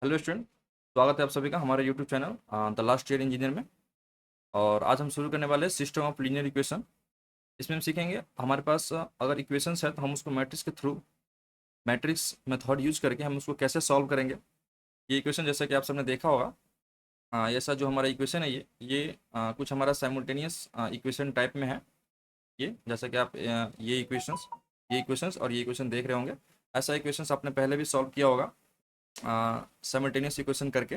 Hello student. स्वागत है आप सभी का हमारे YouTube channel the last year engineer में। और आज हम शुरू करने वाले हैं सिस्टम ऑफ लीनियर इक्वेशन। इसमें हम सीखेंगे हमारे पास अगर इक्वेशंस है तो हम उसको मैट्रिक्स के थ्रू मैट्रिक्स मेथड यूज करके हम उसको कैसे सॉल्व करेंगे। ये इक्वेशन जैसा कि आप सबने देखा होगा, ऐसा जो हमारा इक्वेशन है ये कुछ हमारा साइमल्टेनियस इक्वेशन टाइप में है। ये जैसा कि आप ये इक्वेशंस और ये इक्वेशन देख रहे होंगे। ऐसा इक्वेशंस आपने पहले भी सॉल्व किया होगा साइमल्टेनियस इक्वेशन करके,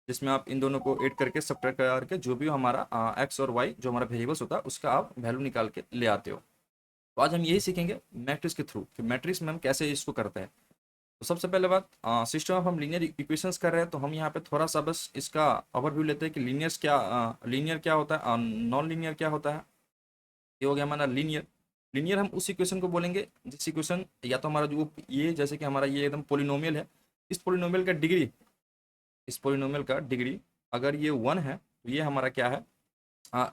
जिसमें आप इन दोनों को ऐड करके सब्ट्रैक्ट करके जो भी हमारा एक्स और वाई जो हमारा वेरिएबल्स होता है उसका आप वैल्यू निकाल के ले आते हो। तो आज हम यही सीखेंगे मैट्रिक्स के थ्रू कि मैट्रिक्स में हम कैसे इसको करते हैं। तो सबसे पहले बात, सिस्टम ऑफ हम लीनियर इक्वेशंस कर रहे हैं तो हम यहाँ पे थोड़ा सा बस इसका ओवरव्यू लेते हैं कि लीनियर क्या होता है, नॉन लीनियर क्या होता है। ये हो गया हमारा लीनियर। लीनियर हम उस इक्वेशन को बोलेंगे जिस इक्वेशन या तो हमारा जो ये जैसे कि हमारा ये एकदम पोलिनोमियल है, इस पोलिनोमियल का डिग्री अगर ये 1 है तो ये हमारा क्या है,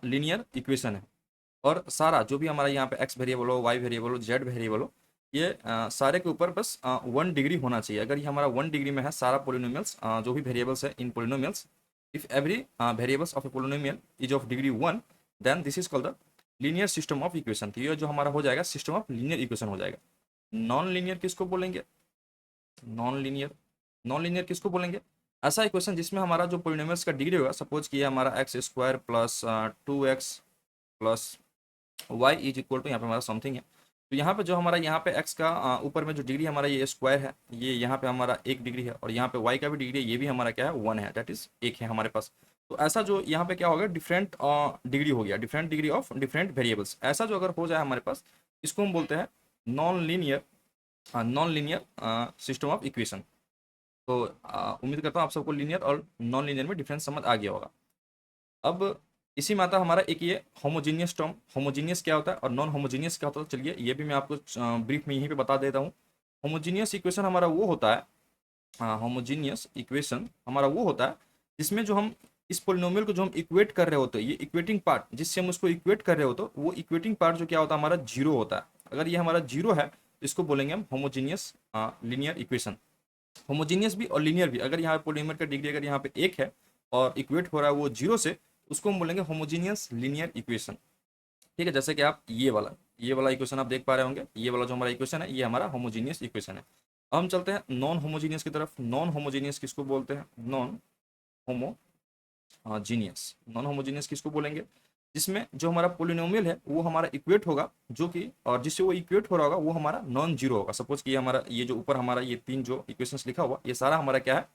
लीनियर इक्वेशन है। और सारा जो भी हमारा यहाँ पे एक्स वेरिएबल हो, वाई वेरिएबल हो, जेड वेरिएबल हो, ये सारे के ऊपर बस 1 डिग्री होना चाहिए। अगर ये हमारा 1 डिग्री में है सारा पोलिनोमियल्स, जो भी वेरिएबल्स है in polynomials, if every variables of a polynomial is of degree 1, then this is called the linear system of equation. तो ये जो हमारा हो जाएगा सिस्टम ऑफ लीनियर इक्वेशन हो जाएगा। नॉन लीनियर किसको बोलेंगे? नॉन लीनियर नॉन लीनियर किसको बोलेंगे? ऐसा इक्वेशन जिसमें हमारा जो पोलिनोमियल्स का डिग्री होगा, सपोज कि ये हमारा x square plus 2x plus y is equal to यहाँ पे हमारा समथिंग है। तो यहाँ पे जो हमारा यहाँ पे x का ऊपर में जो डिग्री हमारा ये स्क्वायर है, ये यहाँ पे हमारा 1 डिग्री है, और यहाँ पे y का भी डिग्री है, ये भी हमारा क्या है 1 है, दैट इज 1 है हमारे पास। तो ऐसा जो यहाँ पे क्या होगा, डिफरेंट डिग्री हो गया, different degree of different variables. ऐसा जो अगर हो जाए हमारे पास, इसको हम बोलते हैं non linear system of equation. तो उम्मीद करता हूँ आप सबको लीनियर और नॉन लीनियर में डिफरेंस समझ आ गया होगा। अब इसी में आता है हमारा एक ये होमोजीनियस टर्म। होमोजीनियस क्या होता है और नॉन होमोजीनियस क्या होता है, चलिए ये भी मैं आपको ब्रीफ में यहीं पे बता देता हूँ। होमोजीनियस इक्वेशन हमारा वो होता है, होमोजीनियस इक्वेशन हमारा वो होता है जिसमें जो हम इस पोलिनोमियल को जो हम इक्वेट कर रहे होते हैं, ये इक्वेटिंग पार्ट जिससे हम उसको इक्वेट कर रहे होते हैं, वो इक्वेटिंग पार्ट जो क्या होता है हमारा जीरो होता है। अगर ये हमारा जीरो है तो इसको बोलेंगे हम होमोजीनियस लीनियर इक्वेशन। होमोजीनियस भी और लीनियर भी, अगर यहाँ पोलीमर का डिग्री अगर यहाँ पे 1 है और इक्वेट हो रहा है वो जीरो से, उसको हम बोलेंगे होमोजीनियस लीनियर इक्वेशन। ठीक है, जैसे कि आप ये वाला इक्वेशन आप देख पा रहे होंगे, ये वाला जो हमारा इक्वेशन है ये हमारा होमोजीनियस इक्वेशन है। अब हम चलते हैं नॉन होमोजीनियस की तरफ। नॉन होमोजीनियस किसको बोलते हैं? नॉन होमोजीनियस किसको बोलेंगे? जिसमें जो हमारा पोलिनोमियल है वो हमारा इक्वेट होगा, जो कि और जिससे वो इक्वेट हो रहा होगा वो हमारा नॉन जीरो होगा। सपोज कि ये हमारा ये जो ऊपर हमारा ये 3 जो इक्वेशंस लिखा हुआ, ये सारा हमारा क्या है,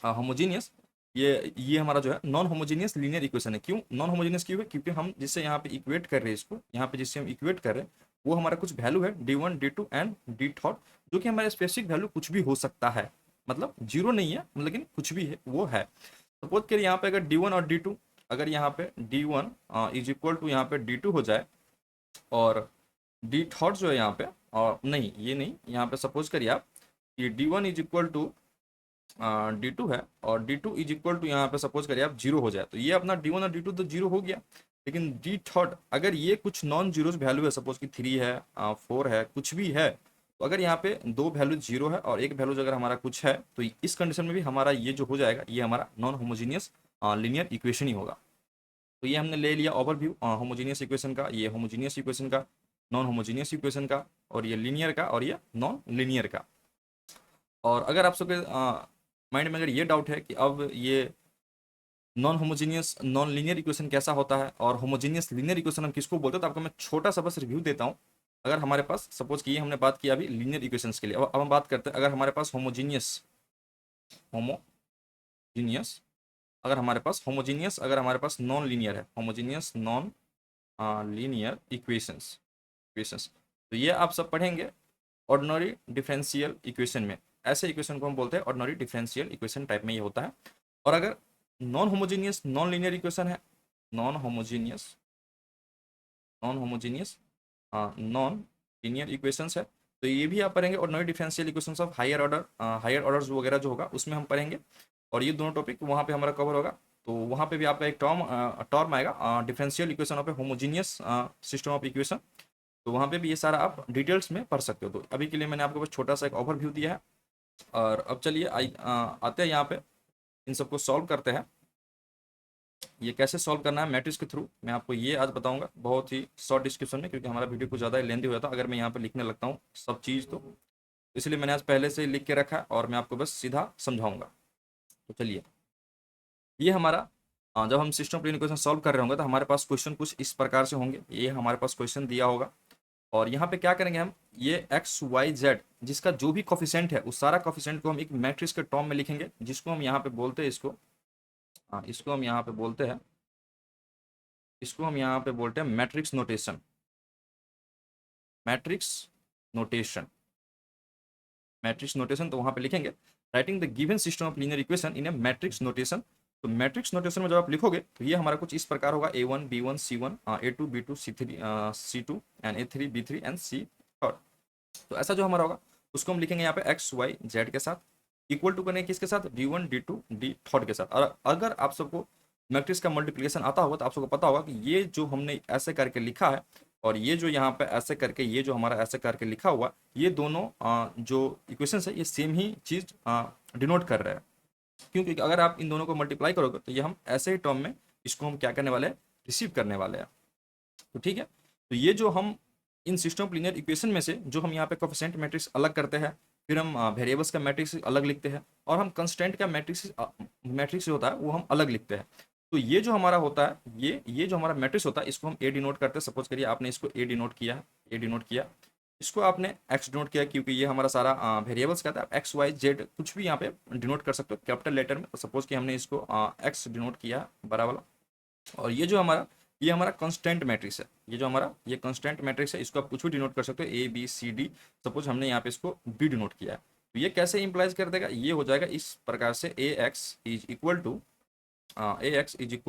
होमोजीनियस। ये हमारा जो है नॉन होमोजीनियस लीनियर इक्वेशन है। क्यों नॉन होमोजीनियस? क्यों है? क्योंकि हम जिससे यहाँ पे इक्वेट कर रहे हैं, इसको यहाँ पे जिससे हम इक्वेट कर रहे हैं वो हमारा कुछ वैल्यू है d1 d2 and d thought, जो कि हमारा स्पेसिफिक वैल्यू कुछ भी हो सकता है, मतलब जीरो नहीं है लेकिन कुछ भी है वो है। सपोज करिए यहाँ पे अगर d1 और d2, अगर यहाँ पे d1 इज इक्वल टू यहाँ पे d2 हो जाए, और d थॉट जो है यहाँ पे, और नहीं ये नहीं, यहाँ पे सपोज करिए आप कि d1 is equal to d2 है, और d2 इज इक्वल टू यहाँ पे सपोज करिए आप जीरो हो जाए, तो ये अपना d1 और d2 तो जीरो हो गया। लेकिन d थॉट अगर ये कुछ नॉन जीरोस वैल्यू है, सपोज कि 3 है, 4 है, कुछ भी है, तो अगर यहाँ पे दो वैल्यू जीरो है और एक वैल्यू अगर हमारा कुछ है, तो इस कंडीशन में भी हमारा ये जो हो जाएगा ये हमारा नॉन होमोजीनियस लीनियर इक्वेशन ही होगा। तो ये हमने ले लिया ओवरव्यू होमोजीनियस इक्वेशन का, ये होमोजीनियस इक्वेशन का, नॉन होमोजीनियस इक्वेशन का, और ये लीनियर का, और ये नॉन लीनियर का। और अगर आप सबके माइंड में अगर ये डाउट है कि अब ये non homogeneous non linear equation कैसा होता है और होमोजीनियस लीनियर इक्वेशन हम किसको बोलते हैं, तो आपको मैं छोटा सा बस रिव्यू देता हूँ। अगर हमारे पास सपोज कि ये हमने बात किया अभी लीनियर इक्वेशंस के लिए, अब हम बात करते हैं अगर हमारे पास होमोजीनियस अगर हमारे पास नॉन लीनियर है, होमोजीनियस नॉन लीनियर इक्वेशंस, तो ये आप सब पढ़ेंगे ऑर्डिनरी डिफरेंशियल इक्वेशन में। ऐसे इक्वेशन को हम बोलते हैं ऑर्डिनरी डिफरेंशियल इक्वेशन टाइप में ये होता है। और अगर non homogeneous non linear equation है, non homogeneous non linear equations है, तो ये भी आप पढ़ेंगे ordinary differential equations of higher order वगैरह जो होगा उसमें हम पढ़ेंगे। और ये दोनों टॉपिक वहाँ पे हमारा कवर होगा। तो वहाँ पे भी आपका एक टर्म आएगा differential equation of A homogeneous system of equation. तो वहाँ पे भी ये सारा आप डिटेल्स में पढ़ सकते हो। तो अभी के लिए मैंने आपको बस छोटा सा एक ओवरव्यू दिया है। और अब चलिए आते हैं यहाँ पे, इन सबको सॉल्व करते हैं। ये कैसे सॉल्व करना है मैट्रिक्स के थ्रू, मैं आपको ये आज बताऊंगा बहुत ही शॉर्ट डिस्क्रिप्शन में, क्योंकि हमारा वीडियो कुछ ज़्यादा लेंदी हो जाता अगर मैं यहाँ पे लिखने लगता हूँ सब चीज़ तो इसलिए मैंने आज पहले से ही लिख के रखा है और मैं आपको बस सीधा समझाऊंगा। तो चलिए, ये हमारा जब हम सिस्टम प्लेन इक्वेशन सॉल्व कर रहे होंगे तो हमारे पास क्वेश्चन कुछ इस प्रकार से होंगे। ये हमारे पास क्वेश्चन दिया होगा और यहाँ पे क्या करेंगे हम, ये एक्स वाई जेड जिसका जो भी कॉफिशेंट है उस सारा कॉफिशेंट को हम एक मैट्रिक्स के टर्म में लिखेंगे, जिसको हम यहाँ पे बोलते हैं इसको हम यहाँ पे बोलते हैं, इसको हम यहाँ पे बोलते हैं matrix notation. Matrix notation, matrix notation तो वहाँ पे लिखेंगे writing the given system of linear equation in A matrix notation. तो मैट्रिक्स नोटेशन में जब आप लिखोगे तो ये हमारा कुछ इस प्रकार होगा, A1 B1 C1 A2 B2 C3 C2 and A3 B3 and C third. तो ऐसा जो हमारा होगा उसको हम लिखेंगे यहाँ पे एक्स वाई जेड के साथ, इक्वल टू करने किसके साथ, D1 D2 D थर्ड के साथ। और अगर आप सबको मैट्रिक्स का मल्टीप्लिकेशन आता होगा तो आप सबको पता होगा कि ये जो हमने ऐसे करके लिखा है और ये जो यहाँ पे ऐसे करके, ये जो हमारा ऐसे करके लिखा हुआ, ये दोनों जो इक्वेशंस है ये सेम ही चीज़ डिनोट कर रहे हैं। क्योंकि अगर आप इन दोनों को मल्टीप्लाई करोगे तो ये हम ऐसे ही टर्म में इसको हम क्या करने वाले हैं, रिसीव करने वाले हैं। तो ठीक है, तो ये जो हम इन सिस्टम ऑफ लीनियर इक्वेशन में से जो हम यहाँ पे कोफिशिएंट मैट्रिक्स अलग करते हैं, फिर हम वेरिएबल्स का मैट्रिक्स अलग लिखते हैं और हम कंस्टेंट का मैट्रिक्स जो होता है वो हम अलग लिखते हैं। तो ये जो हमारा होता है, ये जो हमारा मैट्रिक्स होता है इसको हम ए डिनोट करते हैं। सपोज करिए आपने इसको ए डिनोट किया, ए डिनोट किया, इसको आपने एक्स डिनोट किया क्योंकि ये हमारा सारा वेरिएबल्स का था। आप एक्स वाई जेड कुछ भी यहाँ पे डिनोट कर सकते हो कैपिटल लेटर में। तो सपोज कि हमने इसको एक्स डिनोट किया बड़ा वाला, और ये हमारा कांस्टेंट मैट्रिक्स है। ये जो हमारा ये कांस्टेंट मैट्रिक्स है इसको आप कुछ भी डिनोट कर सकते हो, A B C D. Suppose हमने यहाँ पे इसको बी डिनोट किया है तो ये कैसे इंप्लाइज कर देगा, ये हो जाएगा इस प्रकार से, A X is equal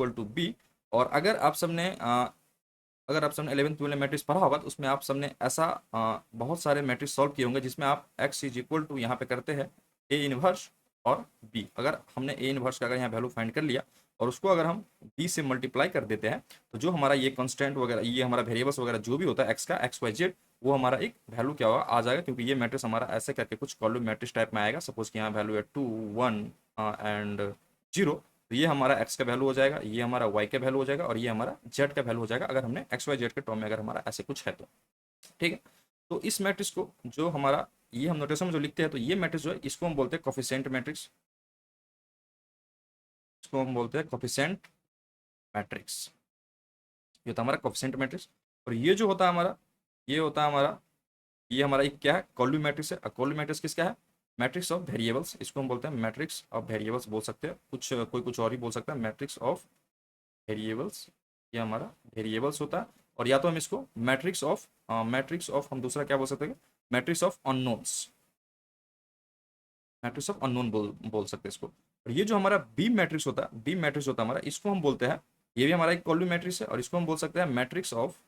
to B. और अगर आप सबने 11th ट्वेल्थ मैट्रिक्स पढ़ा होगा तो उसमें आप सबने ऐसा बहुत सारे मैट्रिक्स सॉल्व किए होंगे जिसमें आप एक्स इज इक्वल टू यहाँ पे करते हैं ए इनवर्स और बी। अगर हमने ए इनवर्स का अगर यहाँ वैल्यू फाइंड कर लिया और उसको अगर हम बी से मल्टीप्लाई कर देते हैं तो जो हमारा ये कांस्टेंट वगैरह, ये हमारा वेरिएबल्स वगैरह जो भी होता है एक्स का, एक्स वाई जेड, वो हमारा एक वैल्यू क्या होगा आ जाएगा। क्योंकि ये मैट्रिक्स हमारा ऐसे करके कुछ कॉलम मैट्रिक्स टाइप में आएगा। सपोज कि यहाँ वैल्यू है 2 1 एंड 0, तो ये हमारा x का वैल्यू हो जाएगा, ये हमारा y का वैल्यू हो जाएगा और ये हमारा z का वैल्यू हो जाएगा अगर हमने x y z के टर्म में अगर हमारा ऐसे कुछ है तो। ठीक है, तो इस मैट्रिक्स को जो हमारा ये हम नोटेशन में जो लिखते हैं तो ये मैट्रिक्स जो है इसको हम बोलते हैं कोफिशिएंट मैट्रिक्स, इसको हम बोलते हैं कोफिशिएंट मैट्रिक्स। ये होता है हमारा कोफिशिएंट मैट्रिक्स। और ये जो होता है हमारा, ये होता है हमारा, ये हमारा एक क्या है, कॉलम मैट्रिक्स है। कॉलम मैट्रिक्स किसका है, मैट्रिक्स ऑफ वेरिएबल्स। इसको हम बोलते हैं मैट्रिक्स ऑफ वेरिएबल्स बोल सकते हैं, कोई कुछ और ही बोल सकता है, मैट्रिक्स ऑफ वेरिएबल्स। ये हमारा वेरिएबल्स होता है। और या तो हम इसको मैट्रिक्स ऑफ हम दूसरा क्या बोल सकते हैं, matrix of unknowns, matrix of unknown बोल सकते हैं इसको। और ये जो हमारा बी मैट्रिक्स होता है, बी मैट्रिक्स होता है हमारा, इसको हम बोलते हैं, ये भी हमारा एक कॉलम मैट्रिक्स है और इसको हम बोल सकते हैं matrix of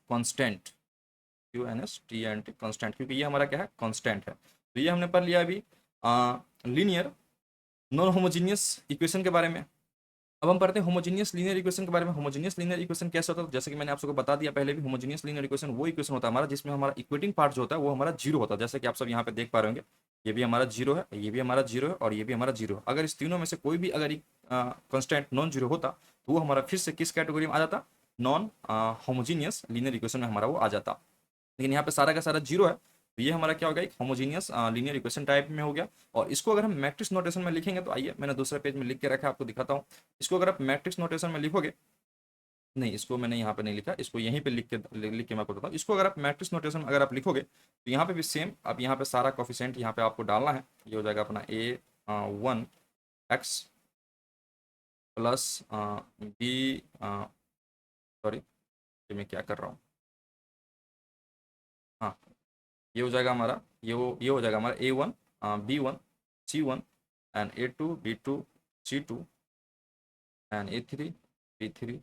constant, QNSTNT constant, क्योंकि ये हमारा क्या है, कांस्टेंट है। तो ये हमने पढ़ लिया अभी लीनियर नॉन होमोजीनियस इक्वेशन के बारे में। अब हम पढ़ते हैं होमोजीनियस लीनियर इक्वेशन के बारे में। होमोजीनियस लीनियर इक्वेशन कैसे होता है, जैसे कि मैंने आप सबको बता दिया पहले भी, होमोजीनियस लीनियर इक्वेशन वो इक्वेशन होता है हमारा जिसमें हमारा इक्वेटिंग पार्ट जो होता है वो हमारा जीरो होता है। जैसे कि आप सब यहाँ पे देख पा रहे होंगे, ये भी हमारा जीरो है, ये भी हमारा जीरो है और ये भी हमारा जीरो है। अगर इस तीनों में से कोई भी अगर कंस्टेंट नॉन जीरो होता तो वो हमारा फिर से किस कैटेगरी में आ जाता, नॉन होमोजीनियस लीनियर इक्वेशन में हमारा वो आ जाता। लेकिन यहाँ पे सारा का सारा जीरो है तो ये हमारा क्या हो गया, एक होमोजीनियस लीनियर इक्वेशन टाइप में हो गया। और इसको अगर हम मैट्रिक्स नोटेशन में लिखेंगे तो आइए मैंने दूसरे पेज में लिख के रखा है, आपको दिखाता हूँ। इसको अगर आप मैट्रिक्स नोटेशन में लिखोगे, नहीं इसको मैंने यहाँ पे नहीं लिखा, इसको यहीं पे लिख के मैं बताता हूँ। इसको अगर आप मैट्रिक्स नोटेशन में अगर आप लिखोगे तो यहाँ पे भी सेम, अब यहाँ पे सारा कॉफिशेंट यहाँ पे आपको डालना है। ये हो जाएगा अपना A1x प्लस बी, सॉरी ये मैं क्या कर रहा हूँ, हाँ ये हो जाएगा हमारा, ये हो जाएगा हमारा A1 B1 C1 and A2 B2 C2 and A3 B3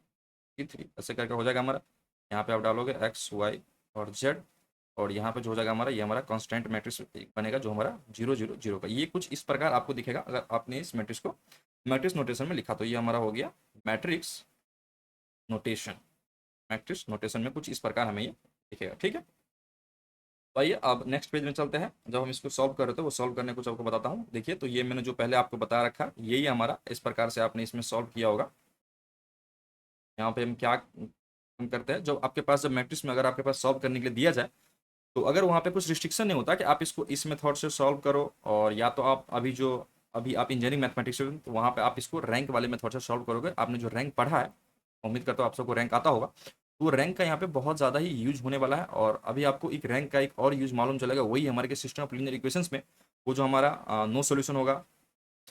C3, ऐसे करके हो जाएगा हमारा। यहाँ पे आप डालोगे x y और z और यहाँ पे जो हो जाएगा हमारा, ये हमारा कांस्टेंट मैट्रिक्स बनेगा जो हमारा 0 0 0 का। ये कुछ इस प्रकार आपको दिखेगा अगर आपने इस मैट्रिक्स को मैट्रिक्स नोटेशन में लिखा तो। ये हमारा हो गया मैट्रिक्स नोटेशन, मैट्रिक्स नोटेशन में कुछ इस प्रकार हमें ये दिखेगा। ठीक है, तो आइए अब नेक्स्ट पेज में चलते हैं। जब हम इसको सॉल्व कर रहे थे वो सॉल्व करने को आपको बताता हूँ। देखिए तो ये मैंने जो पहले आपको बता रखा यही हमारा, इस प्रकार से आपने इसमें सॉल्व किया होगा। यहाँ पे हम क्या हम करते हैं, जब आपके पास जब मैट्रिक्स में अगर आपके पास सॉल्व करने के लिए दिया जाए तो अगर वहाँ पे कुछ रिस्ट्रिक्शन नहीं होता कि आप इसको इस मेथड से सॉल्व करो, और या तो आप अभी आप इंजीनियरिंग मैथमेटिक्स से तो वहाँ पे आप इसको रैंक वाले मेथड से सॉल्व करोगे। आपने जो रैंक पढ़ा है, उम्मीद करता हूँ आप सबको रैंक आता होगा, तो रैंक का यहाँ पे बहुत ज़्यादा ही यूज होने वाला है। और अभी आपको एक रैंक का एक और यूज मालूम चलेगा, वही हमारे के सिस्टम ऑफ लीनियर इक्वेशंस में वो जो हमारा नो सोल्यूशन होगा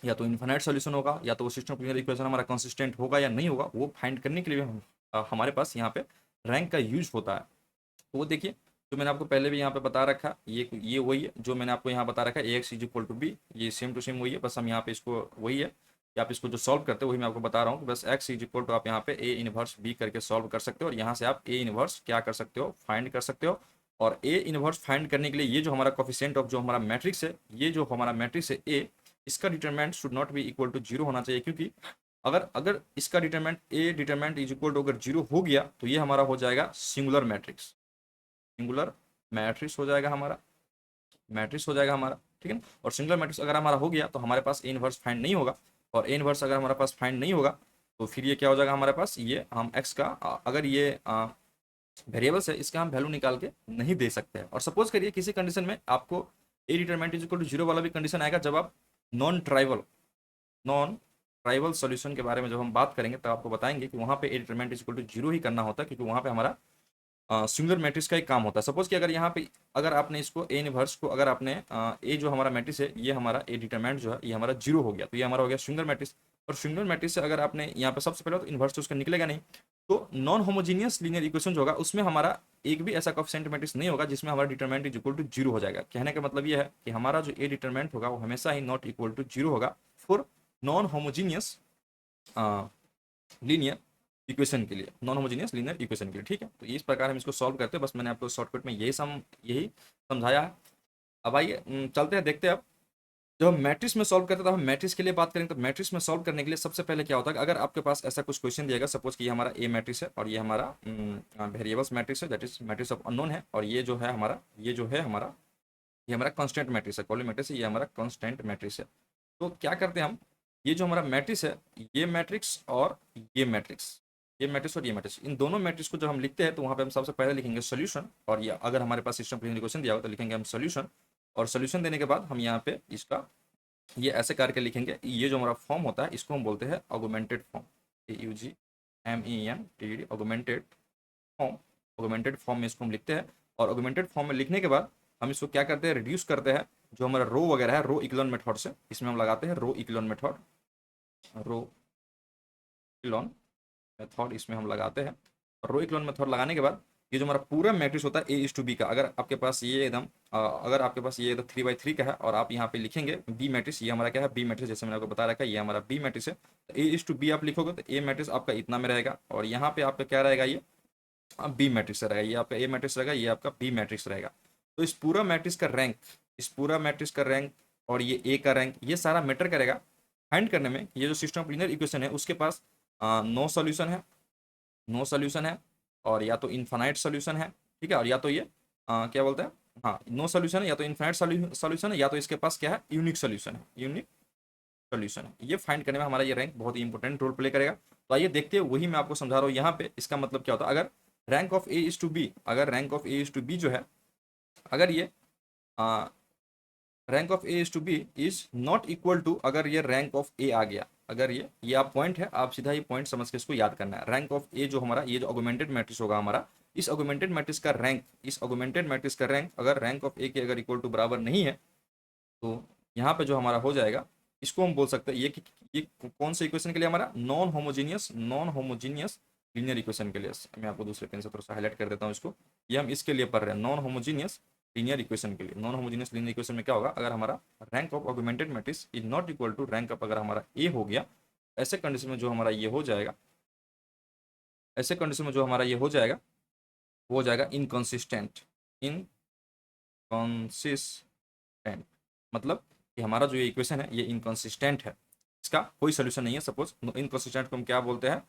या तो इन्फिनाइट सोल्यूशन होगा, या तो वो सिस्टम ऑफ लीनियर इक्वेशन हमारा कंसिस्टेंट होगा या नहीं होगा, वो फाइंड करने के लिए हमारे पास यहाँ पे रैंक का यूज होता है। तो वो देखिए जो मैंने आपको पहले भी यहाँ पे बता रखा, ये वही है जो मैंने आपको यहाँ बता रखा है, AX is equal to B, ये सेम टू सेम वही है, बस हम यहाँ पे इसको वही है कि आप इसको जो सॉल्व करते हो वही मैं आपको बता रहा हूँ कि बस X इज इक्वल टू आप यहाँ पे A इनवर्स B करके सॉल्व कर सकते हो, और यहाँ से आप A इनवर्स क्या कर सकते हो, फाइंड कर सकते हो। और A इनवर्स फाइंड करने के लिए ये जो हमारा कोफिशिएंट ऑफ जो हमारा मैट्रिक्स है, ये जो हमारा मैट्रिक्स है A, इसका determinant should not be equal to zero होना चाहिए, क्योंकि अगर अगर इसका determinant A determinant is equal to अगर जीरो हो गया तो ये हमारा हो जाएगा सिंगुलर मैट्रिक्स, सिंगुलर मैट्रिक्स हो जाएगा हमारा, मैट्रिक्स हो जाएगा हमारा, ठीक है ना। और सिंगुलर मैट्रिक्स अगर हमारा हो गया तो हमारे पास ए इनवर्स फाइंड नहीं होगा, और ए इनवर्स अगर हमारे पास फाइंड नहीं होगा तो फिर ये क्या हो जाएगा हमारे पास, ये हम एक्स का अगर ये वेरिएबल्स है इसका हम वैल्यू निकाल के नहीं दे सकते हैं। और सपोज करिए किसी कंडीशन में आपको A determinant is equal to zero वाला भी कंडीशन आएगा, जब आप नॉन ट्राइवल सोल्यूशन के बारे में जब हम बात करेंगे तब आपको बताएंगे कि वहाँ पे A determinant is equal to zero ही करना होता है, क्योंकि वहाँ पे हमारा सिंगुलर मैट्रिक्स का एक काम होता है। सपोज कि अगर यहाँ पे अगर आपने इसको ए इनवर्स को अगर आपने ए जो हमारा मैट्रिक्स है, ये हमारा ए डिटरमिनेंट जो है ये हमारा जीरो हो गया, तो ये हमारा हो गया सिंगुलर मैट्रिक्स। और सिंगुलर मैट्रिक्स से अगर आपने यहाँ पे सबसे पहले तो इन्वर्स तो उसका निकलेगा नहीं, तो नॉन होमोजीनियस लीनियर इक्वेशन जो होगा उसमें हमारा एक भी ऐसा कोएफिशिएंट मैट्रिक्स नहीं होगा जिसमें हमारा determinant is equal to zero हो जाएगा। कहने का मतलब ये है कि हमारा जो ए डिटरमिनेंट होगा वो हमेशा ही नॉट इक्वल टू जीरो होगा for non homogeneous linear equation के लिए, नॉन होमोजेनियस लीनियर इक्वेशन के लिए, ठीक है। तो इस प्रकार हम इसको सॉल्व करते हैं, बस मैंने आपको शॉर्टकट में यही समझाया है। अब आइए चलते हैं, देखते हैं अब जब हम मैट्रिक्स में सॉल्व करते हैं तो हम मैट्रिक्स के लिए बात करेंगे। तो मैट्रिक्स में सॉल्व करने के लिए सबसे पहले क्या होता है, अगर आपके पास ऐसा कुछ क्वेश्चन दिएगा, सपोज कि ये हमारा ए मैट्रिक्स है और ये हमारा वेरिएबल्स मैट्रिक्स है, that is matrix of unknown है, और ये जो है हमारा ये हमारा कांस्टेंट मैट्रिक्स है, कॉलम मैट्रिक्स है, ये हमारा कांस्टेंट मैट्रिक्स है। तो क्या करते हैं हम, ये जो हमारा मैट्रिक्स है, ये मैट्रिक्स और ये मैट्रिक्स, ये मैट्रिक्स और ये मैट्रिक्स, इन दोनों मैट्रिक्स को जब हम लिखते हैं तो वहाँ पे हम सबसे पहले लिखेंगे सोल्यूशन, और ये अगर हमारे पास सिस्टम प्रीवियस क्वेश्चन दिया हो तो लिखेंगे हम सोल्यूशन। और सोल्यूशन देने के बाद हम यहाँ पे इसका ये ऐसे करके लिखेंगे, ये जो हमारा फॉर्म होता है इसको हम बोलते हैं augmented form, AUGMENTED, augmented form. Augmented form में इसको हम लिखते हैं, और ऑगमेंटेड फॉर्म में लिखने के बाद हम इसको क्या करते हैं, रिड्यूस करते हैं, जो हमारा रो वगैरह है रो इक्लोन मेथड से इसमें हम लगाते हैं रो इक्लोन मेथड, रो इक्लोन मेथड इसमें हम लगाते हैं। और रो इक्लोन मेथड लगाने के बाद ये जो हमारा पूरा मैट्रिक्स होता है ए इज टू बी का, अगर आपके पास ये एकदम अगर आपके पास ये 3/3 का है और आप यहाँ पे लिखेंगे बी मैट्रिक्स, ये हमारा क्या है बी मैट्रिक्स, जैसे मैंने आपको बता रखा है ये हमारा बी मैट्रिक्स है, तो ए इज टू बी आप लिखोगे तो ए मैट्रिक्स आपका इतना में रहेगा, और यहाँ पे आपका क्या रहेगा, ये बी मैट्रिक्स रहेगा, ये आपका ए मैट्रिक्स रहेगा, ये आपका बी मैट्रिक्स रहेगा। तो इस पूरा मैट्रिक्स का रैंक, इस पूरा मैट्रिक्स का रैंक और ये ए का रैंक, ये सारा मैटर करेगा फाइंड करने में। ये जो सिस्टम ऑफ लीनियर इक्वेशन है उसके पास नो सॉल्यूशन है, नो सॉल्यूशन है, और या तो इनफाइनाइट सॉल्यूशन है, ठीक है, और या तो ये क्या बोलते हैं, हाँ नो सॉल्यूशन है, या तो इनफाइनाइट सॉल्यूशन है, या तो इसके पास क्या है यूनिक सॉल्यूशन है, यूनिक सॉल्यूशन है। ये फाइंड करने में हमारा ये रैंक बहुत ही इंपॉर्टेंट रोल प्ले करेगा। तो आइए देखते हैं, वही मैं आपको समझा रहा हूँ यहाँ पे। इसका मतलब क्या होता है, अगर rank of A is to B, अगर rank of A is to B जो है, अगर ये rank of A is to B is not equal to, अगर ये रैंक ऑफ ए आ गया, अगर ये आप पॉइंट है, आप सीधा ये पॉइंट समझ के इसको याद करना है। रैंक ऑफ ए जो हमारा ये जो ऑगमेंटेड मैट्रिक्स होगा हमारा, इस ऑगमेंटेड मैट्रिक्स का रैंक, इस ऑगमेंटेड मैट्रिक्स का रैंक अगर रैंक ऑफ ए के अगर इक्वल टू बराबर नहीं है, तो यहाँ पे जो हमारा हो जाएगा, इसको हम बोल सकते हैं ये कौन से इक्वेशन के लिए, हमारा नॉन होमोजीनियस लीनियर इक्वेशन के लिए। मैं आपको दूसरे पेन से थोड़ा सा हाईलाइट कर देता हूँ इसको, ये हम इसके लिए पढ़ रहे हैं नॉन होमोजीनियस लीनियर इक्वेशन के लिए। नॉन होमोजीनियस लीनियर इक्वेशन में क्या होगा, अगर हमारा rank of augmented matrix is not equal to rank of अगर हमारा ए हो गया, ऐसे कंडीशन में जो हमारा ये हो जाएगा, ऐसे कंडीशन में जो हमारा ये हो जाएगा वो हो जाएगा इनकॉन्सिस्टेंट, इनकॉन्सिस्टेंट, मतलब कि हमारा जो ये इक्वेशन है ये इनकॉन्सिस्टेंट है, इसका कोई सोल्यूशन नहीं है। सपोज इनकॉन्सिस्टेंट को हम क्या बोलते हैं,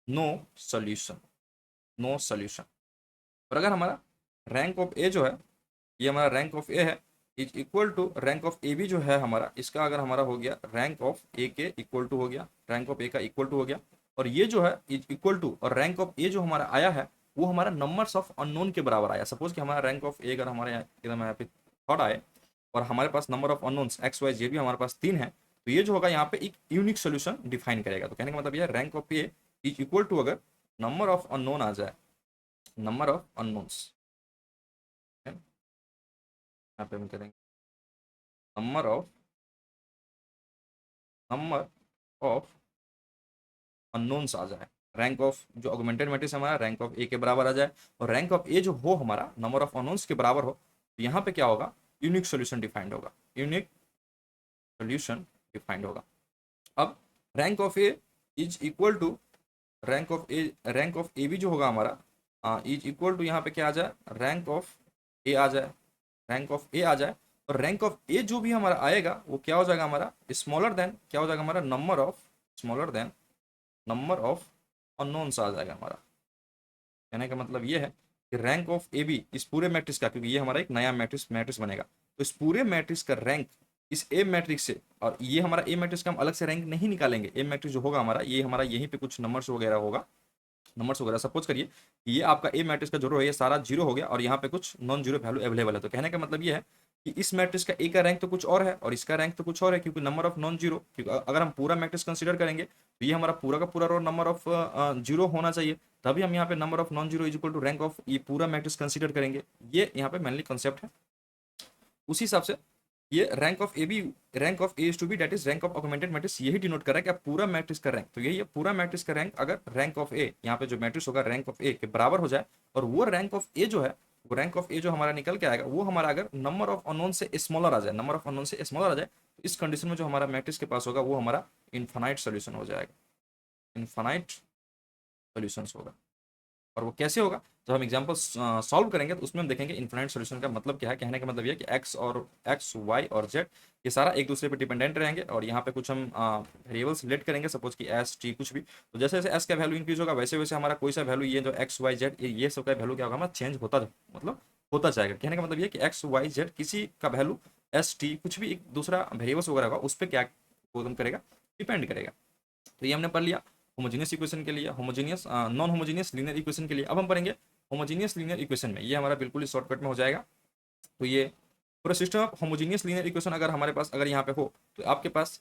नो सोल्यूशन, नो सोल्यूशन। और अगर हमारा रैंक ऑफ ए जो है ये हमारा रैंक ऑफ ए है is equal to rank of A B जो है हमारा, इसका अगर हमारा हो गया रैंक ऑफ ए के इक्वल टू हो गया, रैंक ऑफ ए का इक्वल टू हो गया, और ये जो है इज इक्वल टू, और रैंक ऑफ ए जो हमारा आया है वो हमारा नंबर्स ऑफ अननोन के बराबर आया। सपोज कि हमारा रैंक ऑफ ए अगर हमारे यहाँ पे थर्ड आए और हमारे पास number of unknowns X Y Z भी हमारे पास 3 है, तो ये जो होगा यहाँ पे एक यूनिक सोल्यूशन डिफाइन करेगा। तो कहने का मतलब ये rank of A is equal to, अगर नंबर ऑफ अननोन आ जाए, नंबर ऑफ अननोन्स, यहाँ पे हम करेंगे नंबर ऑफ अननोन्स आ जाए, रैंक ऑफ जो ऑगमेंटेड मैट्रिक्स हमारा रैंक ऑफ ए के बराबर आ जाए, और रैंक ऑफ ए जो हो हमारा नंबर ऑफ अननोन्स के बराबर हो, तो यहाँ पे क्या होगा, यूनिक सोल्यूशन डिफाइंड होगा, यूनिक सोल्यूशन डिफाइंड होगा। अब rank of A is equal to rank of A भी जो होगा हमारा इज इक्वल टू, यहाँ पे क्या आ जाए, रैंक ऑफ ए आ जाए, रैंक ऑफ ए आ जाए, और रैंक ऑफ ए जो भी हमारा आएगा वो क्या हो जाएगा हमारा, स्मॉलर देन क्या हो जाएगा हमारा, number of, smaller than number of unknowns आ जाएगा हमारा। कहने का मतलब ये है कि रैंक ऑफ ए बी इस पूरे मैट्रिक्स का, क्योंकि ये हमारा एक नया मैट्रिक्स बनेगा, तो इस पूरे मैट्रिक्स का रैंक इस ए मैट्रिक्स से, और ये हमारा ए मैट्रिक्स का हम अलग से रैंक नहीं निकालेंगे, ए मैट्रिक्स जो होगा हमारा ये हमारा यहीं पे कुछ नंबर्स वगैरह होगा, नंबर्स वगैरह सपोज करिए ये आपका ए मैट्रिक्स का जो रो है ये सारा जीरो हो गया और यहाँ पे कुछ नॉन जीरो वैल्यू अवेलेबल है। तो कहने का मतलब ये है कि इस मैट्रिक्स का ए का रैंक तो कुछ और है और इसका रैंक तो कुछ और है, क्योंकि नंबर ऑफ नॉन जीरो, क्योंकि अगर हम पूरा मैट्रिक्स कंसीडर करेंगे तो ये हमारा पूरा का पूरा रो नंबर ऑफ जीरो होना चाहिए, तभी हम यहाँ पे number of non zero is equal to rank of ये पूरा मैट्रिक्स कंसीडर करेंगे। ये यहाँ पे मेनली कॉन्सेप्ट है। उसी हिसाब से ये rank of A B, rank of A to B that is rank of augmented matrix, यही डिनोट कर रहा है कि आप पूरा मैट्रिक्स का रैंक, तो यही है पूरा मैट्रिक्स का रैंक अगर रैंक ऑफ ए, यहाँ पे जो मैट्रिक्स होगा रैंक ऑफ ए के बराबर हो जाए, और वो रैंक ऑफ ए जो है, वो रैंक ऑफ ए जो हमारा निकल के आएगा वो हमारा अगर नंबर ऑफ अननोन से स्मॉलर आ जाए, नंबर ऑफ अननोन से स्मॉलर आ जाए, तो इस कंडीशन में जो हमारा मैट्रिक्स के पास होगा वो हमारा इन्फानाइट सोल्यूशन हो जाएगा, इन्फानाइट सोल्यूशन होगा। और वो कैसे होगा, जब हम एग्जाम्पल सॉल्व करेंगे तो उसमें हम देखेंगे इन्फिनिट सॉल्यूशन का मतलब क्या है। कहने का मतलब ये है कि एक्स वाई और जेड ये सारा एक दूसरे पे डिपेंडेंट रहेंगे, और यहाँ पे कुछ हम वेरिएबल्स लेट करेंगे, सपोज कि एस टी कुछ भी, तो जैसे जैसे एस का वैल्यू इंक्रीज होगा वैसे वैसे हमारा कोई सा वैल्यू ये जो एक्स वाई जेड ये सब का वैल्यू क्या होगा हमारा चेंज होता मतलब होता जाएगा। कहने का मतलब ये कि एक्स वाई जेड किसी का वैल्यू एस टी कुछ भी एक दूसरा वेरिएबल्स वगैरह होगा उस पर क्या करेगा, डिपेंड करेगा। तो ये हमने पढ़ लिया होमोजीनियस इक्वेशन के लिए, homogeneous non homogeneous linear equation के लिए। अब हम पढ़ेंगे होमोजीनियस लीनियर इक्वेशन में, ये हमारा बिल्कुल ही शॉर्टकट में हो जाएगा। तो ये पूरा system of homogeneous linear equation अगर हमारे पास अगर यहाँ पे हो तो आपके पास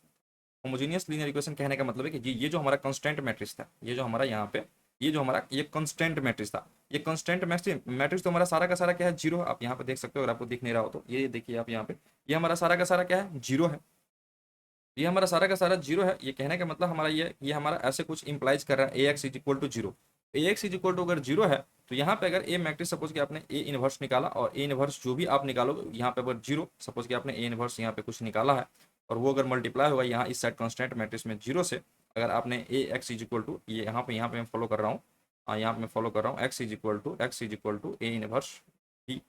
होमोजीनियस लीनियर इक्वेशन कहने का मतलब है कि ये जो हमारा कांस्टेंट मैट्रिक्स था, ये जो हमारा यहाँ पे ये जो हमारा ये कांस्टेंट मैट्रिक्स था, ये कांस्टेंट मैट्रिक्स तो हमारा सारा का सारा क्या है, जीरो। आप यहाँ पे देख सकते हो, अगर आपको दिख नहीं रहा हो तो ये देखिए आप यहाँ पे, ये हमारा सारा का सारा क्या है, जीरो है। ये हमारा सारा का सारा जीरो है। ये कहने का मतलब हमारा ये हमारा ऐसे कुछ इंप्लाइज कर रहा है A X is equal to zero. A X is equal to अगर जीरो है तो यहाँ पे अगर ए मैट्रिक्स सपोज कि आपने ए इनवर्स निकाला और ए इनवर्स जो भी आप निकालो यहाँ पे अगर जीरो, सपोज कि आपने ए इनवर्स यहाँ पे कुछ निकाला है और वो अगर मल्टीप्लाई होगा यहाँ इस साइड कॉन्स्टेंट मैट्रिक्स में जीरो से, अगर आपने ए एक्स इज इक्वल टू ये यहाँ पे मैं फॉलो कर रहा हूँ, यहाँ पे मैं फॉलो कर रहा हूँ X is equal to A inverse B.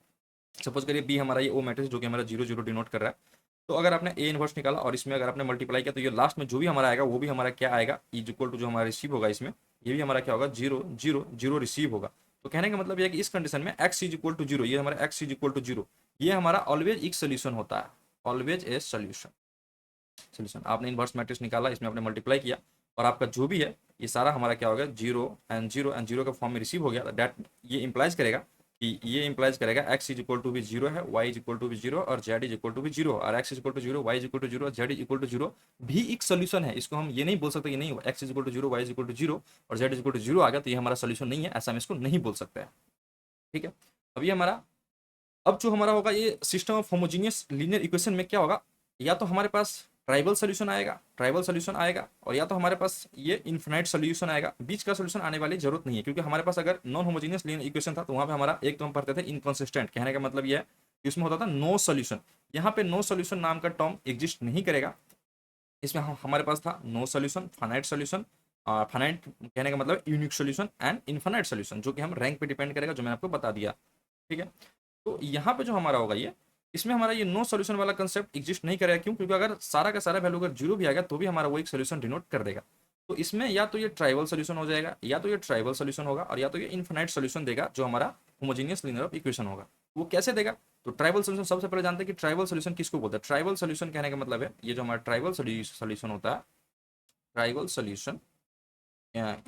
Suppose करिए बी हमारा ये ओ मैट्रिक्स जो कि हमारा जीरो जीरो डिनोट कर रहा है। तो अगर आपने ए इनवर्स निकाला और इसमें अगर आपने मल्टीप्लाई किया तो ये लास्ट में जो भी हमारा आएगा वो भी हमारा क्या आएगा, इज इक्वल टू जो हमारा रिसीव होगा इसमें ये भी हमारा क्या होगा, जीरो जीरो जीरो रिसीव होगा। तो कहने का मतलब ये है कि इस कंडीशन में X is equal to zero, ये हमारा X is equal to zero, ये हमारा ऑलवेज एक सोल्यूशन होता है, ऑलवेज ए सोल्यूशन। आपने इनवर्स मैट्रिक्स निकाला, इसमें आपने मल्टीप्लाई किया और आपका जो भी है ये सारा हमारा क्या होगा, जीरो एंड जीरो का फॉर्म में रिसीव हो गया। दैट ये इंप्लाइज करेगा कि ये इंप्लाइज करेगा एक्स इज इक्वल टू भी जीरो है, वाई इज इक्वल टू भी जीरो और जेड इज इक्वल टू भी जीरो, और X is equal to zero, Y is equal to zero, Z is equal to zero भी एक solution है। इसको हम ये नहीं बोल सकते कि नहीं X is equal to zero, Y is equal to zero और Z is equal to zero आ गया तो ये हमारा सोल्यूशन नहीं है, ऐसा हम इसको नहीं बोल सकते हैं। ठीक है, अब ये हमारा अब जो हमारा होगा ये system of homogeneous linear equation में क्या होगा, या तो हमारे पास ट्राइबल सोल्यूशन आएगा और या तो हमारे पास ये इन्फिनाइट सोल्यूशन आएगा। बीच का सोल्यूशन आने वाली जरूरत नहीं है, क्योंकि हमारे पास अगर नॉन होमोजीनियस लीनियर इक्वेशन था तो वहां पे हमारा एक तो हम पढ़ते थे इनकंसिस्टेंट। कहने का मतलब ये है कि उसमें होता था नो सोल्यूशन। यहाँ पे नो सोल्यूशन नाम का टर्म एग्जिस्ट नहीं करेगा। इसमें हमारे पास था no solution, finite solution, finite कहने का मतलब unique solution and infinite solution, जो कि हम रैंक पे डिपेंड करेगा, जो मैंने आपको बता दिया। ठीक है, तो यहाँ पे जो हमारा होगा ये इसमें हमारा ये नो सोल्यूशन वाला कंसेप्ट एग्जिस्ट नहीं करेगा। क्यों? क्योंकि अगर सारा का सारा वैल्यू अगर जीरो भी आ गया तो भी हमारा वो एक सोल्यूशन डिनोट कर देगा। तो इसमें या तो ये ट्राइबल सोल्यूशन हो जाएगा, या तो ये ट्राइबल सोल्यूशन होगा, और या तो ये इन्फिनाइट सोल्यूशन देगा जो हमारा होमोजीनियस लीनियर ऑफ इक्वेशन होगा। वो कैसे देगा? तो ट्राइबल सोल्यूशन सबसे पहले जानते हैं कि ट्राइबल सोल्यूशन किसको बोलते हैं। ट्राइबल सोल्यूशन कहने का मतलब है ये जो हमारा ट्राइबल सोल्यूशन होता है, ट्राइबल सोल्यूशन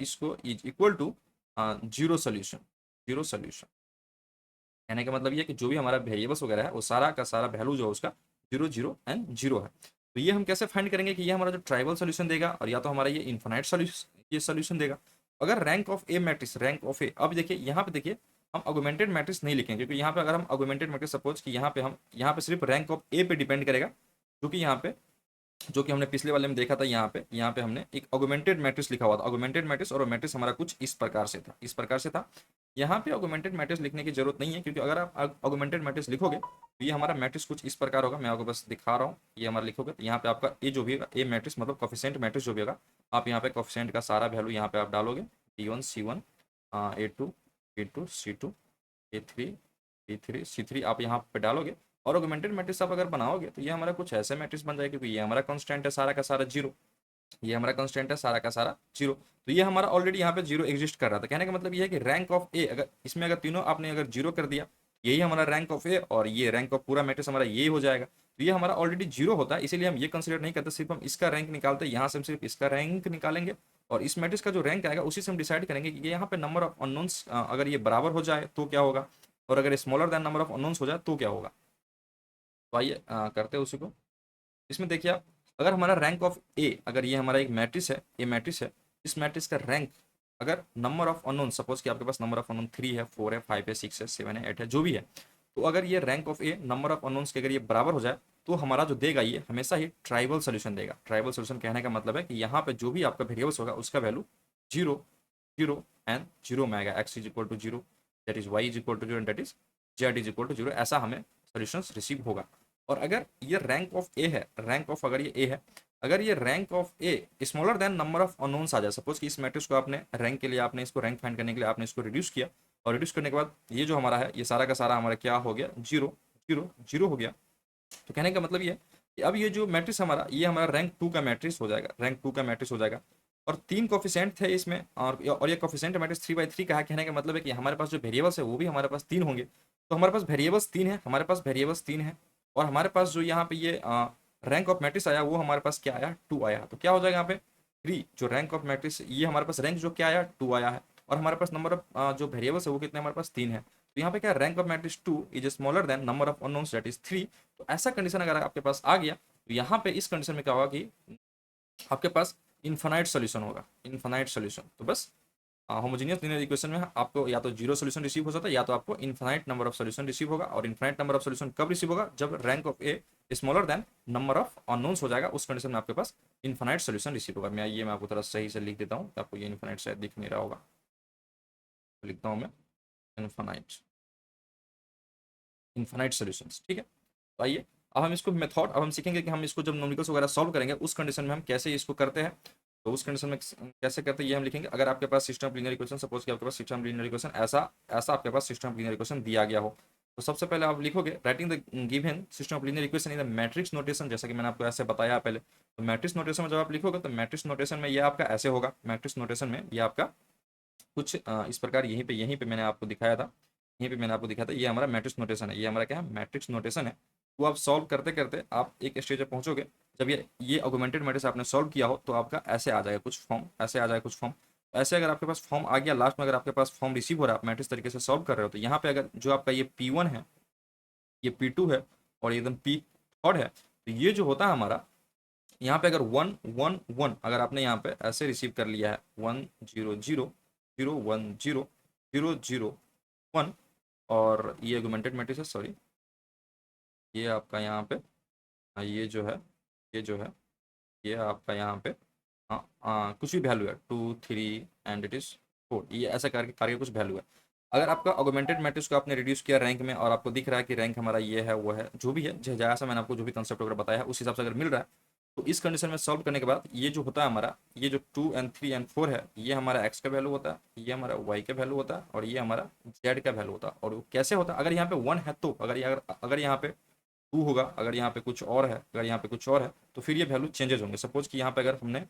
इसको is equal to zero solution. Zero solution कहने का मतलब ये कि जो भी हमारा वेरिएबल्स वगैरह है वो सारा का सारा वैल्यू जो है उसका जीरो जीरो एंड जीरो है। तो ये हम कैसे फाइंड करेंगे कि ये हमारा जो ट्राइबल सोल्यूशन देगा और या तो हमारा ये इन्फिनाइट सोल्यूशन ये सोल्यूशन देगा। अगर rank of A matrix, rank of A, अब देखिए यहाँ पे देखिए हम ऑगमेंटेड मैट्रिक्स नहीं लिखेंगे, क्योंकि यहाँ पे अगर हम ऑगमेंटेड मैट्रिक्स सपोज कि यहाँ पे हम यहाँ पे सिर्फ रैंक ऑफ ए पे डिपेंड करेगा, क्योंकि यहाँ पे जो कि हमने पिछले वाले में देखा था, यहाँ पे हमने एक ऑगमेंटेड मैट्रिक्स लिखा हुआ था, ऑगमेंटेड मैट्रिक्स, और वो मैट्रिक्स हमारा कुछ इस प्रकार से था, इस प्रकार से था। यहाँ पे ऑगमेंटेड मैट्रिक्स लिखने की जरूरत नहीं है, क्योंकि अगर आप ऑगमेंटेड मैट्रिक्स लिखोगे तो ये हमारा मैट्रिक्स कुछ इस प्रकार होगा। मैं आपको बस दिखा रहा हूँ, ये हमारा लिखोगे तो यहाँ पे आपका ए जो भी होगा, ए मैट्रिक्स मतलब कोफिशिएंट मैट्रिक्स जो भी होगा, आप यहाँ पे कोफिशिएंट का सारा वैल्यू यहाँ पे आप डालोगे, P1 C1 A2 B2 C2 A3 B3 C3 आप यहाँ पे डालोगे, और ऑगमेंटेड मैट्रिक्स आप अगर बनाओगे तो ये हमारा कुछ ऐसे मैट्रिक्स बन जाएगा, क्योंकि ये हमारा कांस्टेंट है सारा का सारा जीरो, ये हमारा कांस्टेंट है सारा का सारा जीरो। तो ये हमारा ऑलरेडी यहाँ पे जीरो एग्जिस्ट कर रहा था। कहने का मतलब ये है कि रैंक ऑफ ए, अगर इसमें अगर तीनों आपने अगर जीरो कर दिया, यही हमारा रैंक ऑफ ए, और ये रैंक ऑफ पूरा मैट्रिक्स हमारा ये हो जाएगा। तो ये हमारा ऑलरेडी जीरो होता है, इसीलिए हम ये कंसिडर नहीं करते, सिर्फ हम इसका रैंक निकालते हैं। यहाँ से हम सिर्फ इसका रैंक निकालेंगे, और इस मैट्रिक्स का जो रैंक आएगा उसी से हम डिसाइड करेंगे कि ये यहाँ पे नंबर ऑफ अननोन्स अगर ये बराबर हो जाए तो क्या होगा, और अगर smaller than number of unknowns हो जाए तो क्या होगा। तो आइए करते हैं उसी को। इसमें देखिए आप, अगर हमारा रैंक ऑफ ए, अगर ये हमारा एक मैट्रिक्स है, ए मैट्रिक्स है, इस मैट्रिक्स का रैंक अगर नंबर ऑफ अननोन, सपोज कि आपके पास नंबर ऑफ अननोन 3 है, 4 है, 5 है, 6 है, 7 है, 8 है, जो भी है, तो अगर ये rank of A number of unknowns के अगर ये बराबर हो जाए तो हमारा जो देगा ये हमेशा ही ट्राइबल सोल्यूशन देगा। ट्राइबल सोल्यूशन कहने का मतलब है कि यहाँ पे जो भी आपका वेरिएबल्स होगा उसका value zero zero and zero में आएगा। X is equal to zero, that is Y is equal to zero, that is Z is equal to zero, ऐसा हमें सोल्यूशन रिसीव होगा। और अगर ये रैंक ऑफ ए है, रैंक ऑफ अगर ये ए है, अगर ये rank of A smaller than number of unknowns आ जाए, सपोज कि इस मैट्रिक्स को आपने रैंक के लिए, आपने इसको रैंक फाइंड करने के लिए आपने इसको रिड्यूस किया, और रिड्यूस करने के बाद ये जो हमारा है ये सारा का सारा हमारा क्या हो गया, जीरो जीरो जीरो हो गया। तो कहने का मतलब ये है कि अब ये जो मैट्रिक्स हमारा, ये हमारा रैंक 2 का मैट्रिक्स हो जाएगा, रैंक 2 का मैट्रिक्स हो जाएगा। और 3 कोफिशिएंट थे इसमें, और ये कोफिशिएंट मैट्रिक्स 3/3 का है। कहने का मतलब है कि हमारे पास जो वेरिएबल्स है वो भी हमारे पास 3 होंगे। तो हमारे पास वेरिएबल्स 3 है, हमारे पास वेरिएबल्स 3 है, और हमारे पास जो यहाँ पे ये रैंक ऑफ मैट्रिक्स आया वो हमारे पास क्या आया, 2 आया। तो क्या हो जाएगा यहाँ पे 3, जो रैंक ऑफ मैट्रिक्स, ये हमारे पास रैंक जो क्या आया 2 आया है, और हमारे पास नंबर ऑफ जो वेरिएबल्स है वो कितने हमारे पास 3 है। तो यहाँ पे क्या, rank of matrix 2 is smaller than number of unknowns that is 3। तो ऐसा कंडीशन अगर आपके पास आ गया तो यहाँ पे इस कंडीशन में क्या होगा कि आपके पास इन्फानाइट सोल्यूशन होगा, इन्फानाइट सोल्यूशन। तो बस होमोजेनियस लीनियर इक्वेशन में आपको या तो जीरो सोल्यूशन रिसीव हो सकता है, या तो आपको infinite number of solution receive होगा। और इन्फानाइट नंबर ऑफ सोल्यूशन कब रिसीव होगा, जब rank of A smaller than number of unknowns हो जाएगा, उस कंडीशन में आपके पास इन्फानाइट सोल्यूशन रिसीव होगा। मैं आपको थोड़ा सही से लिख देता हूँ, आपको ये इन्फानाइट शायद दिख नहीं रहा होगा, तो लिखता हूँ मैं इन्फानाइट, इन्फानाइट सोल्यूशंस, ठीक है। तो आइए अब हम इसको मेथड, अब हम सीखेंगे कि हम इसको जब न्यूमेरिकल्स वगैरह सॉल्व करेंगे उस कंडीशन में हम कैसे इसको करते हैं। तो उस कंडीशन में कैसे करते हैं ये हम लिखेंगे। अगर आपके पास system of linear equation, suppose कि आपके पास सिस्टम ऑफ लीनियर इक्वेशन ऐसा ऐसा आपके पास सिस्टम ऑफ लीनियर इक्वेशन दिया गया हो, तो सबसे पहले आप लिखोगे writing the given system of linear equation in the matrix notation, जैसा कि मैंने आपको ऐसे बताया पहले। तो मैट्रिक्स नोटेशन में जब आप लिखोगे तो मैट्रिक्स नोटेशन में ये आपका ऐसे होगा, मैट्रिक्स नोटेशन में ये आपका कुछ इस प्रकार, यहीं पे मैंने आपको दिखाया था, यहीं पे मैंने आपको दिखाया था, ये हमारा मैट्रिक्स नोटेशन है, ये हमारा क्या है, मैट्रिक्स नोटेशन है। वो आप सॉल्व करते करते आप एक स्टेज पे पहुंचोगे, जब ये ऑगमेंटेड मैट्रिक्स आपने सॉल्व किया हो तो आपका ऐसे आ जाएगा कुछ फॉर्म, ऐसे आ जाएगा कुछ फॉर्म। ऐसे अगर आपके पास फॉर्म आ गया, लास्ट में अगर आपके पास फॉर्म रिसीव हो रहा है, आप मैट्रिक्स तरीके से सॉल्व कर रहे हो, तो यहाँ पे अगर जो आपका ये P1 है, ये P2 है, और एकदम P3 है, तो ये जो होता है हमारा, यहाँ पे अगर 1 1 1 अगर आपने यहाँ पे ऐसे रिसीव कर लिया है, 1 0 0 0 1 0 0 0 1, और ये ऑगमेंटेड मैट्रिक्स है, सॉरी, ये आपका यहाँ पे ये जो है, ये जो है, ये आपका यहाँ पे कुछ भी वैल्यू है 2 3 एंड इट इज 4, ये ऐसा करके करके कुछ वैल्यू है। अगर आपका ऑगमेंटेड मैट्रिक्स को आपने रिड्यूस किया रैंक में, और आपको दिख रहा है कि रैंक हमारा ये है वो है, जो भी है, जैसा मैंने आपको जो भी कंसेप्ट वगैरह बताया है उस हिसाब से अगर मिल रहा है, तो इस कंडीशन में सॉल्व करने के बाद ये जो होता है हमारा, ये जो 2 एंड 3 एंड 4 है, ये हमारा एक्स का वैल्यू होता है, ये हमारा वाई का वैल्यू होता है, और ये हमारा जेड का वैल्यू होता है। और वो कैसे होता है, अगर यहाँ पे 1 है तो, अगर यहाँ पे 2 होगा, अगर यहाँ पे कुछ और है, अगर यहाँ पे कुछ और है, तो फिर ये वैल्यू चेंजेस होंगे। सपोज कि यहाँ पे अगर हमने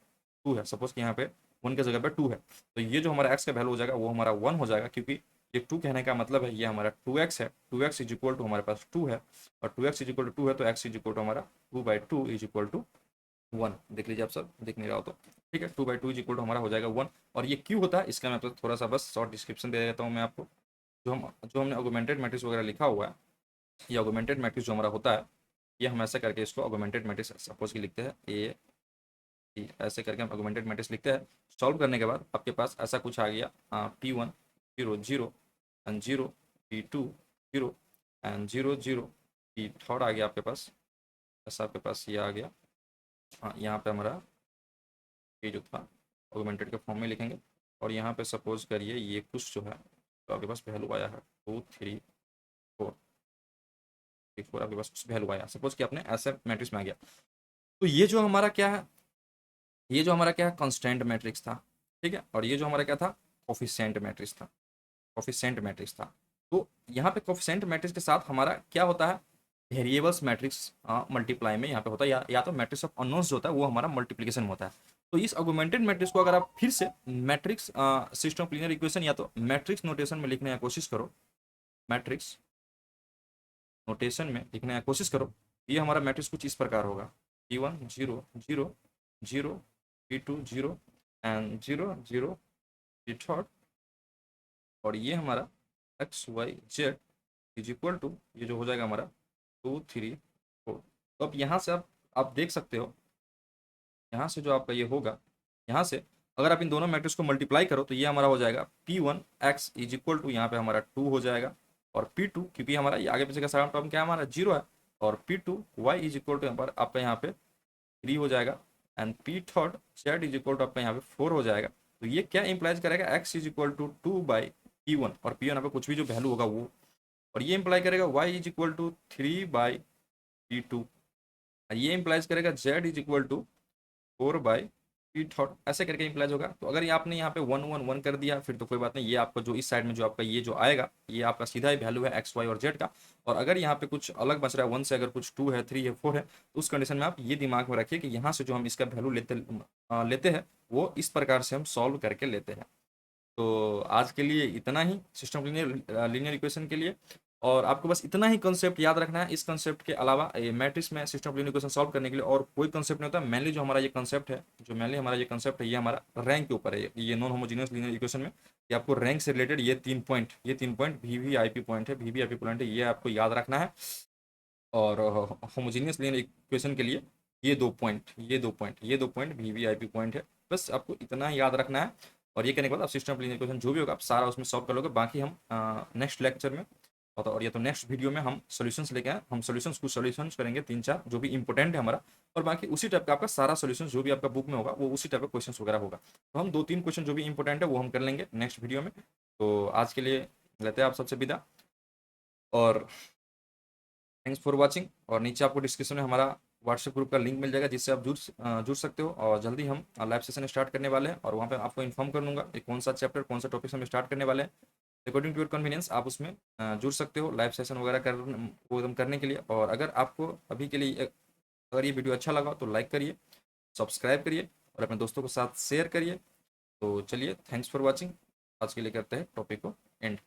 2 है, सपोज कि यहाँ पे 1 की जगह पे 2 है, तो ये जो हमारा एक्स का वैल्यू हो जाएगा वो हमारा 1 हो जाएगा, क्योंकि ये 2 कहने का मतलब है ये हमारा 2x है, 2x इज इक्वल टू हमारे पास 2 है, और 2x इज इक्वल टू 2 है तो x इज इक्वल टू हमारा 2/2 इज इक्वल टू 1। देख लीजिए आप सब, देख नहीं रहा हो तो ठीक है, 2/2 इज इक्वल टू हमारा हो जाएगा 1। और ये क्यों होता है इसका मैं आपको थोड़ा सा बस शॉर्ट डिस्क्रिप्शन दे देता हूँ मैं आपको। जो हमने ऑगमेंटेड मैट्रिक्स वगैरह लिखा हुआ है, ये ऑगमेंटेड मैट्रिक्स जो हमारा होता है, ये हम ऐसा करके इसको ऑगमेंटेड मैट्रिक्स सपोज की लिखते हैं ए, ऐसे करके हम ऑगमेंटेड मैट्रिक्स लिखते हैं। सॉल्व करने के बाद आपके पास ऐसा कुछ आ गया, P1 0 0 and 0, P2 0 and 0 0, P third आ गया आपके पास, ऐसा आपके पास ये आ गया। हाँ, यहाँ पे हमारा ये जो था ऑगमेंटेड के फॉर्म में लिखेंगे, और यहाँ पे सपोज करिए ये कुछ जो है तो आपके पास वैल्यू आया है 2 3 4, 4 आपके पास कुछ वैल्यू आया, सपोज कि आपने ऐसे मैट्रिक्स में आ गया। तो ये जो हमारा क्या है, ये जो हमारा क्या है कांस्टेंट मैट्रिक्स था, ठीक है, और ये जो हमारा क्या था कोफिशिएंट मैट्रिक्स था, कोफिशिएंट मैट्रिक्स था। तो यहाँ पे कोफिशिएंट मैट्रिक्स के साथ हमारा क्या होता है वेरिएबल्स मैट्रिक्स मल्टीप्लाई में यहाँ पे होता है, या तो मैट्रिक्स ऑफ अननोन्स जो होता है वो हमारा मल्टीप्लिकेशन में होता है। तो इस ऑगमेंटेड मैट्रिक्स को अगर आप फिर से matrix system of linear equation या तो मैट्रिक्स नोटेशन में लिखने की कोशिश करो, मैट्रिक्स नोटेशन में लिखने की कोशिश करो, ये हमारा मैट्रिक्स कुछ इस प्रकार होगा P1 0 0 0, P2 0 and 0 0, P third, और ये हमारा X Y Z is equal to ये जो हो जाएगा हमारा 2 3 4। तो अब यहाँ से आप देख सकते हो, यहाँ से जो आपका ये होगा, यहाँ से अगर आप इन दोनों मैट्रिक्स को मल्टीप्लाई करो तो ये हमारा हो जाएगा P1 x is equal to यहाँ पे हमारा 2 हो जाएगा, और P2 क्योंकि हमारा ये आगे पीछे का सारा टर्म क्या है हमारा 0 है, और P2 y is equal to आपका यहाँ पे 3 हो जाएगा, and P third z is equal to आपका यहाँ पे 4 हो जाएगा। तो ये क्या इंप्लाइज करेगा x is equal to 2/P1, और P1 यहाँ पे कुछ भी जो वैल्यू होगा वो, और ये इंप्लाई करेगा y is equal to 3/P2, और ये इंप्लाइज करेगा z is equal to 4/P third, ऐसे करके इंप्लाइज होगा। तो अगर ये आपने यहाँ पे 1 1 1 कर दिया फिर तो कोई बात नहीं, ये आपका जो इस साइड में जो आपका ये जो आएगा ये आपका सीधा ही वैल्यू है एक्स वाई और जेड का। और अगर यहाँ पे कुछ अलग बच रहा है 1 से, अगर कुछ 2 है 3 है 4 है, तो उस कंडीशन में आप ये दिमाग में रखिए कि यहाँ से जो हम इसका वैल्यू लेते हैं वो इस प्रकार से हम सॉल्व करके लेते हैं। तो आज के लिए इतना ही सिस्टम लीनियर इक्वेशन के लिए, और आपको बस इतना ही कंसेप्ट याद रखना है। इस कंसेप्ट के अलावा मैट्रिक्स में सिस्टम लीनियर इक्वेशन सॉल्व करने के लिए और कोई कंसेप्ट नहीं होता। मेनली जो हमारा ये कंसेप्ट है, जो मेनली हमारा ये कंसेप्ट है, ये हमारा रैंक के ऊपर है, ये नॉन होमोजीनियस लीनियर इक्वेशन में कि आपको रैंक से रिलेटेड ये 3 पॉइंट VVIP पॉइंट है, VVIP पॉइंट है, ये आपको याद रखना है। और होमोजीनियस लीनियर इक्वेशन के लिए ये दो पॉइंट VVIP पॉइंट है, बस आपको इतना याद रखना है। और ये करने के बाद आप सिस्टम ऑफ लीनियर इक्वेशन जो भी होगा आप सारा उसमें सॉल्व कर लोगे। बाकी हम नेक्स्ट लेक्चर में और या तो नेक्स्ट वीडियो में हम सॉल्यूशंस लेके आए, हम सॉल्यूशंस करेंगे 3 4 जो भी इंपॉर्टेंट है हमारा, और बाकी उसी टाइप का आपका सारा सॉल्यूशन जो भी आपका बुक में होगा वो उसी टाइप का क्वेश्चन वगैरह होगा। तो हम 2 3 क्वेश्चन जो भी इंपॉर्टेंट है वो हम कर लेंगे नेक्स्ट वीडियो में। तो आज के लिए लेते हैं आप सबसे विदा, और थैंक्स फॉर वॉचिंग। और नीचे आपको डिस्क्रिप्शन में हमारा व्हाट्सएप ग्रुप का लिंक मिल जाएगा जिससे आप जुड़ सकते हो, और जल्दी हम लाइव सेशन स्टार्ट करने वाले हैं, और वहाँ पे आपको इन्फॉर्म कर दूंगा कि कौन सा चैप्टर कौन सा टॉपिक हम स्टार्ट करने वाले हैं। अकॉर्डिंग टू योर कन्वीनियंस आप उसमें जुड़ सकते हो लाइव सेशन वगैरह वो एकदम करने के लिए। और अगर आपको अभी के लिए अगर ये वीडियो अच्छा लगा तो लाइक करिए, सब्सक्राइब करिए, और अपने दोस्तों के साथ शेयर करिए। तो चलिए, थैंक्स फॉर वॉचिंग। आज के लिए करते हैं टॉपिक को एंड।